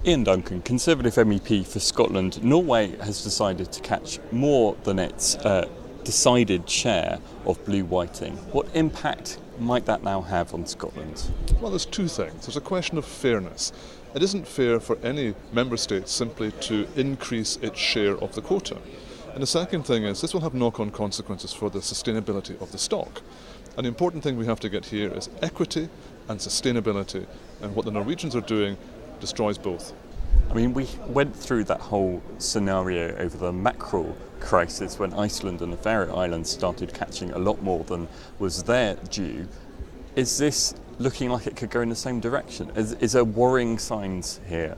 Ian Duncan, Conservative MEP for Scotland. Norway has decided to catch more than its decided share of blue whiting. What impact might that now have on Scotland? Well, there's two things. There's a question of fairness. It isn't fair for any member state simply to increase its share of the quota. And the second thing is this will have knock-on consequences for the sustainability of the stock. And the important thing we have to get here is equity and sustainability. And what the Norwegians are doing destroys both. I mean, we went through that whole scenario over the mackerel crisis when Iceland and the Faroe Islands started catching a lot more than was their due. Is this looking like it could go in the same direction? Is there worrying signs here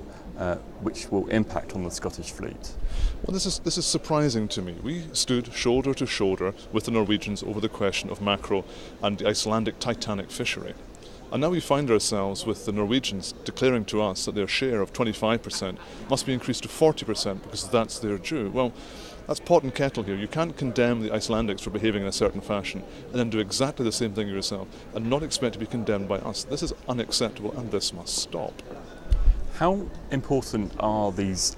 which will impact on the Scottish fleet? Well, this is surprising to me. We stood shoulder to shoulder with the Norwegians over the question of mackerel and the Icelandic Titanic fishery. And now we find ourselves with the Norwegians declaring to us that their share of 25% must be increased to 40% because that's their due. Well, that's pot and kettle here. You can't condemn the Icelandics for behaving in a certain fashion and then do exactly the same thing yourself and not expect to be condemned by us. This is unacceptable and this must stop. How important are these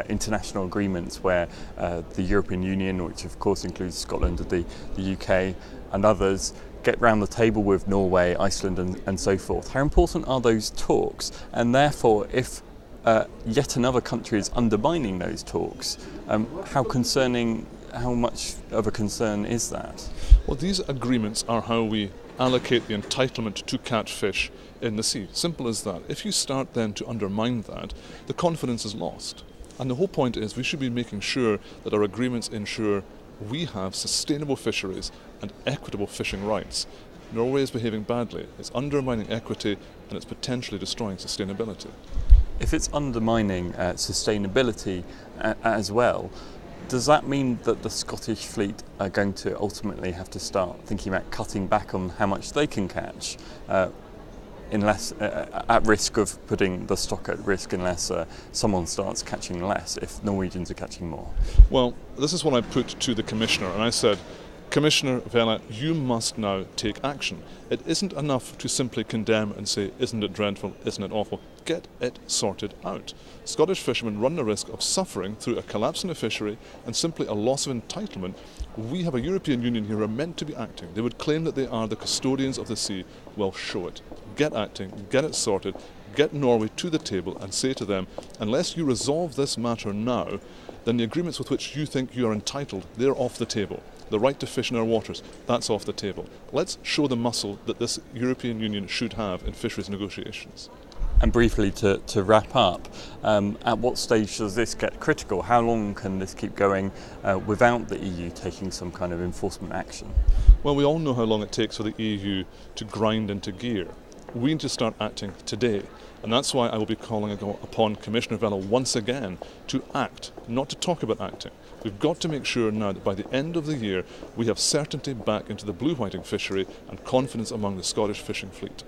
international agreements where the European Union, which of course includes Scotland, the UK and others, get round the table with Norway, Iceland and so forth? How important are those talks? And therefore, if yet another country is undermining those talks, how much of a concern is that? Well, these agreements are how we allocate the entitlement to catch fish in the sea. Simple as that. If you start then to undermine that, the confidence is lost. And the whole point is we should be making sure that our agreements ensure we have sustainable fisheries and equitable fishing rights. Norway is behaving badly. It's undermining equity and it's potentially destroying sustainability. If it's undermining sustainability as well, does that mean that the Scottish fleet are going to ultimately have to start thinking about cutting back on how much they can catch, unless at risk of putting the stock at risk unless someone starts catching less if Norwegians are catching more? Well, this is what I put to the Commissioner, and I said, Commissioner Vella, you must now take action. It isn't enough to simply condemn and say, isn't it dreadful, isn't it awful? Get it sorted out. Scottish fishermen run the risk of suffering through a collapse in the fishery and simply a loss of entitlement. We have a European Union here who are meant to be acting. They would claim that they are the custodians of the sea. Well, show it. Get acting, get it sorted, get Norway to the table and say to them, unless you resolve this matter now, then the agreements with which you think you are entitled, they're off the table. The right to fish in our waters, that's off the table. Let's show the muscle that this European Union should have in fisheries negotiations. And briefly to wrap up, at what stage does this get critical? How long can this keep going without the EU taking some kind of enforcement action? Well, we all know how long it takes for the EU to grind into gear. We need to start acting today. And that's why I will be calling upon Commissioner Vella once again to act, not to talk about acting. We've got to make sure now that by the end of the year we have certainty back into the blue whiting fishery and confidence among the Scottish fishing fleet.